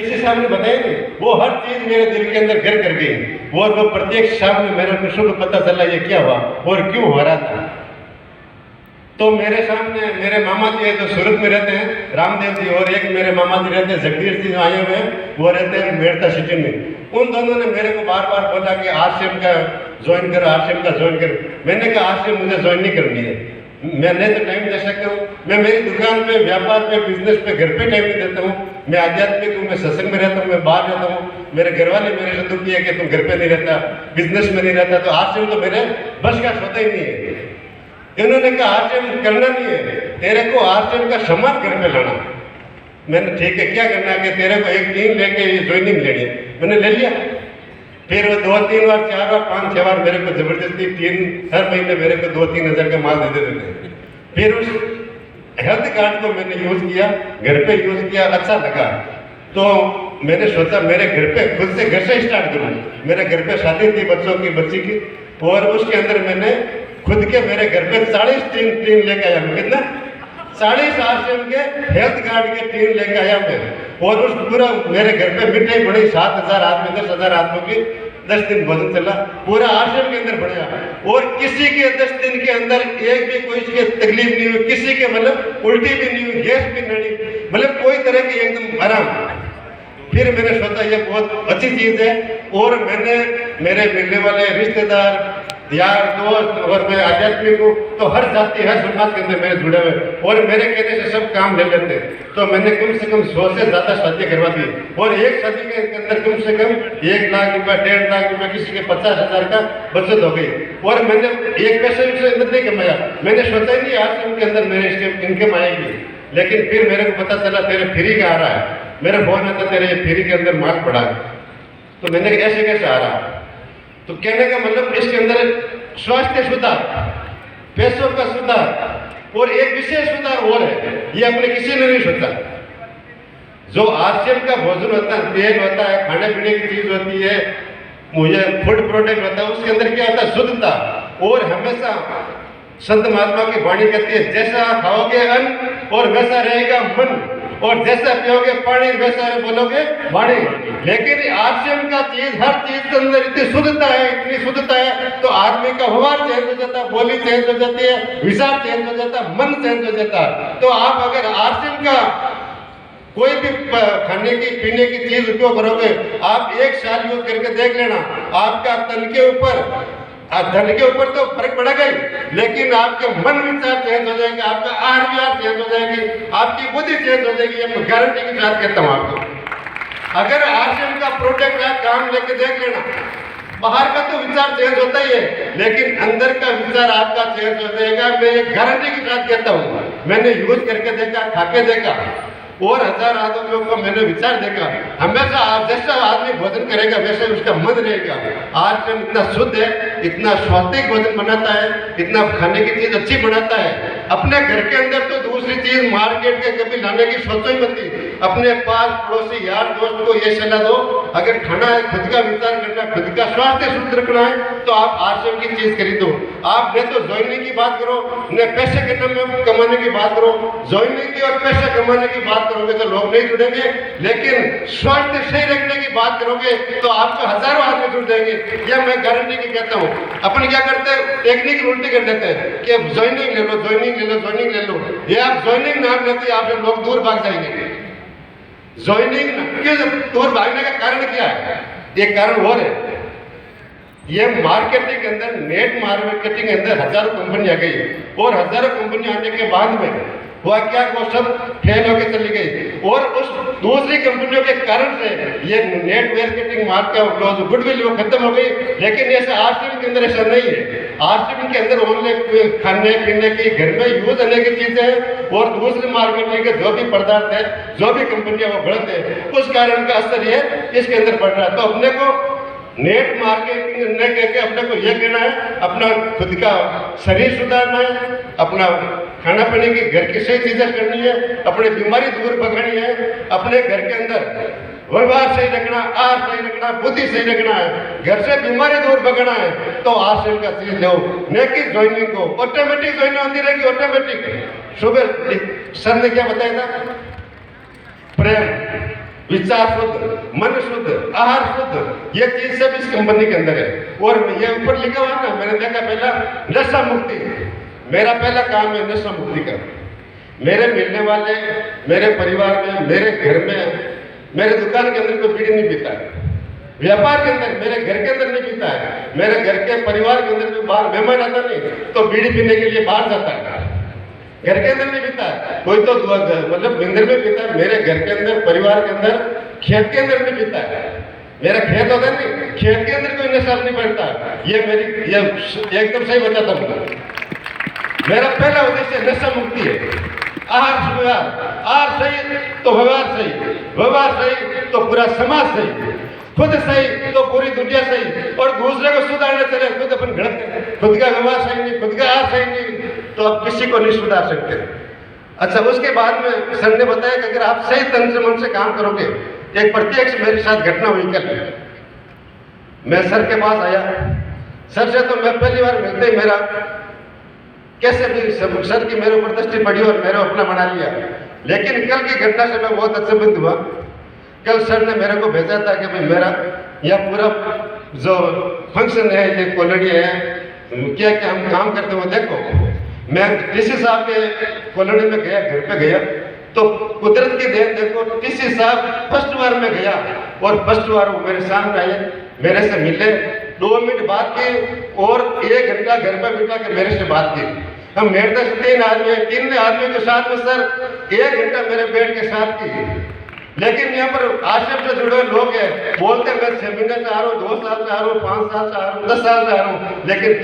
किसी सामने बताएंगे, वो हर चीज मेरे दिल के अंदर घर कर गई और वो प्रत्येक सामने मेरे को शुभ पता चला ये क्या हुआ और क्यों हो रहा था। तो मेरे सामने मेरे मामा जी है जो सूरत में रहते हैं, रामदेव जी, और एक मेरे मामा जी रहते हैं जगदीश जी जो आए हुए हैं, वो रहते हैं मेड़ता सिटी में। उन दोनों ने मेरे को बार बार बोला कि आश्रम का ज्वाइन करो, आश्रम का ज्वाइन करो। मैंने कहा आश्रम मुझे ज्वाइन नहीं करनी है, मैं नहीं तो टाइम दे सकता हूँ, मैं मेरी दुकान पे, व्यापार पे, बिजनेस पे, घर पे टाइम नहीं देता हूँ। मैं आध्यात्मिक हूँ, मैं सत्संग में रहता हूँ, मैं बाहर रहता हूँ। मेरे घर वाले मेरे से दुखी है कि तुम घर पे नहीं रहता, बिजनेस में नहीं रहता, तो आश्रम तो मेरे बस का सोता ही नहीं है। इन्होंने कहा आश्रम करना नहीं है, तेरे को आश्रम का सामान घर पे लाना। मैंने ठीक है, क्या करना है कि तेरे को एक टीम लेके ज्वाइनिंग लेनी है। मैंने ले लिया। फिर वो 2-3 बार, 4 बार, 5-6 बार मेरे को जबरदस्ती हर महीने मेरे को 2-3 हज़ार का माल दे देते थे। फिर उस हेल्थ कार्ड को मैंने यूज किया, घर पे यूज किया, अच्छा लगा। तो मैंने सोचा मेरे घर पे खुद से घर से स्टार्ट करूँ। मेरे घर पे शादी थी बच्ची की, और उसके अंदर मैंने खुद के मेरे घर पे 40 टीम लेके आया। मैं कितना 40 आश्रम के हेल्थ कार्ड के टीम लेके आया मैं, और उस पूरा मेरे घर पे मिठाई बड़ी 7,000 आदमी, 10,000 आदमियों की 10 दिन भोजन चला, पूरा आश्रम के अंदर बढ़िया। और किसी के 10 दिन के अंदर एक भी कोई की तकलीफ नहीं हुई, किसी के मतलब उल्टी भी नहीं हुई, गैस भी नहीं, मतलब कोई तरह की एकदम आराम। फिर मैंने सोचा ये बहुत अच्छी चीज है, और मैंने मेरे मिलने वाले रिश्तेदार, यार, दोस्त, और मैं आध्यात्मिक हूँ, तो हर जाति, हर समाज के अंदर मेरे जुड़े हुए, और मेरे कहने से सब काम ले लेते हैं। तो मैंने कम से कम 100 से ज़्यादा शादी करवा दी, और एक शादी के अंदर कम से कम 1 लाख रुपया, 1.5 लाख रुपया, किसी के 50,000 का बचत हो गई। और मैंने एक पैसे से अंदर नहीं कमाया, मैंने सोचा ही नहीं आश्रम के अंदर मेरे इसके इनकम आएगी। लेकिन फिर मेरे को पता चला तेरे फ्री का आ रहा है, मेरे फोन में तो तेरे फ्री के अंदर माल पड़ा है। तो मैंने ऐसे कैसे आ रहा है? तो कहने का मतलब इसके अंदर स्वास्थ्य सुधार, पैसों का सुधार, और एक विशेष सुधार और है, ये अपने किसी ने नहीं सोचा। जो आश्रम का भोजन होता है, तेल होता है, खाने पीने की चीज होती है, मुझे फूड प्रोडक्ट होता है, उसके अंदर क्या होता है? शुद्धता। और हमेशा संत महात्मा की वाणी कहती है, जैसा खाओगे अन्न और वैसा रहेगा मन, और जैसा पियोगे पानी वैसा बोलोगे वाणी। लेकिन आश्रम का चीज, हर चीज के अंदर इतनी शुद्धता है, इतनी शुद्धता है, तो आदमी का व्यवहार चेंज हो जाता है, बोली चेंज हो जाती है, विचार चेंज हो जाता है, मन चेंज हो जाता है। तो आप अगर आश्रम का कोई भी खाने की पीने की चीज उपयोग करोगे, आप 1 साल यूज करके देख लेना, आपका तन के ऊपर, धन के ऊपर तो फर्क पड़ेगा ही, लेकिन आपके मन विचार चेंज हो जाएंगे, आपका आहार विहार चेंज हो जाएगी, आपकी बुद्धि चेंज हो जाएगी। ये गारंटी के साथ कहता हूँ आपको। अगर आश्रम का प्रोडक्ट आप काम लेके देख लेना, बाहर का तो विचार चेंज होता ही है, लेकिन अंदर का विचार आपका चेंज हो जाएगा। मैं ये गारंटी के साथ कहता हूँ, मैंने यूज करके देखा, खाके देखा, और 1000 आदमियों को मैंने विचार देखा। हमेशा जैसा आदमी भोजन करेगा वैसे उसका मन रहेगा। आश्रम इतना शुद्ध है, इतना स्वास्थ्य भोजन बनाता है, इतना खाने की चीज अच्छी बनाता है। अपने घर के अंदर तो दूसरी चीज मार्केट के कभी लाने की सोचो ही मत। अपने पास पड़ोसी यार दोस्त को ये सलाह दो, अगर खाना है, खुद का विचार करना, खुद का स्वास्थ्य शुद्ध रखना है, तो आप आश्रम की चीज खरीदो। आप न तो ज्वाइनिंग की बात करो, न पैसे कमाने की बात करो। ज्वाइनिंग की और पैसे कमाने की बात करोगे तो लोग नहीं जुड़ेंगे, लेकिन स्वास्थ्य सही रखने की बात करोगे तो आपको हजारों आदमी जुड़ जाएंगे। यह मैं गारंटी की कहता हूँ। अपन क्या करते हैं, टेक्निक उल्टी कर देते हैं कि ज्वाइनिंग ले लो, ज्वाइनिंग ले लो, ज्वाइनिंग ले लो। ये आप ज्वाइनिंग नाम लेते आपसे लोग दूर भाग जाएंगे। ज्वाइनिंग क्यों दूर भागने का कारण क्या है? एक कारण और है, ये मार्केटिंग के अंदर, नेट मार्केटिंग के अंदर हजारों कंपनी आ गई, और हजारों कंपनी आने के बाद में हुआ क्या, वो सब फेल होकर चली गई। और उस दूसरी कंपनियों के कारण से ये नेट मार्केटिंग का जो गुडविल वो खत्म हो गई। लेकिन ऐसा आश्रम के अंदर ऐसा नहीं है। आश्रम के अंदर ओनली खाने पीने की, घर में यूज होने की चीजें हैं, और दूसरी मार्केटिंग के जो भी पदार्थ है, जो भी कंपनियां वो बढ़ते हैं, उस कारण का असर ये इसके अंदर पड़ रहा है। तो अपने को नेट मार्केटिंग न कहकर अपने को यह कहना है, अपना खुद का शरीर सुधारना है, अपना खाना पीने की घर की सही चीजें करनी है, अपनी बीमारी दूर भगानी है, अपने घर के अंदर व्यवहार सही रखना, आहार सही रखना, बुद्धि सही रखना है, घर से बीमारी दूर भगाना है, तो आश्रम का चीज लो। न कि ज्वाइनिंग को ऑटोमेटिक ज्वाइनिंग होती रहेगी, ऑटोमेटिक। सुबह सर ने क्या बताया था? प्रेम, विचार शुद्ध, मन शुद्ध, आहार शुद्ध, ये चीज सब इस कंपनी के अंदर है। और ये ऊपर लिखा हुआ ना, मैंने देखा पहला नशा मुक्ति, मेरा पहला काम है नशा मुक्ति का। मेरे मिलने वाले, मेरे परिवार में, मेरे घर में, मेरे दुकान के अंदर कोई बीड़ी नहीं पीता है, व्यापार के अंदर, मेरे घर के अंदर नहीं पीता है, मेरे घर के परिवार के अंदर भी बाहर मेहमान आता नहीं तो बीड़ी पीने के लिए बाहर जाता है, घर के अंदर नहीं पीता है। कोई तो मतलब मंदिर में पीता है, मेरे घर के अंदर, परिवार के अंदर, खेत के अंदर नहीं पीता है। मेरा खेत होता है नहीं, खेत के अंदर कोई नशा नहीं पड़ता। ये मेरी ये एकदम सही बताता हूँ। मेरा पहला उद्देश्य नशा मुक्ति है। आहार व्यवहार, आहार सही तो व्यवहार सही, व्यवहार सही तो पूरा समाज सही, खुद सही तो पूरी दुनिया सही, और दूसरे को सुधारना चले खुद अपन गलत है, खुद का व्यवहार सही नहीं, खुद का आहार सही नहीं तो आप किसी को नहीं सुधार सकते। अच्छा, उसके बाद में सर ने बताया कि अगर आप सही तन से मन से काम करोगे, एक प्रत्यक्ष मेरे साथ घटना हुई कल। मैं सर के पास आया, सर से तो मैं पहली बार मिलते ही मेरा कैसे भी सर की मेरे ऊपर दृष्टि पड़ी और मेरे अपना बना लिया। लेकिन कल की घटना से मैं बहुत अचंभित हुआ। कल सर ने मेरे को भेजा था कि भाई मेरा यह पूरा जो फंक्शन है, ये कॉलोनी है, क्या क्या हम काम करते हो देखो। मैं टीसी साहब के कॉलोनी में गया, घर पे गया तो कुदरत की देन देखो, टीसी साहब फर्स्ट बार में गया और फर्स्ट बार वो मेरे सामने आए, मेरे से मिले, 2 मिनट बात की और 1 घंटा घर पे बिठा के मेरे से बात की। हम मेरे से 3 आदमी, 3 आदमी के साथ में सर 1 घंटा मेरे बेड के साथ की। लेकिन यहाँ पर आश्रम से जुड़े हुए लोग हैं, बोलते मैं 6 महीने से आ रहा हूँ, 2 साल से आ रहा हूँ, 5 साल से आ रहा हूँ, 10 साल से आ रहा हूँ, लेकिन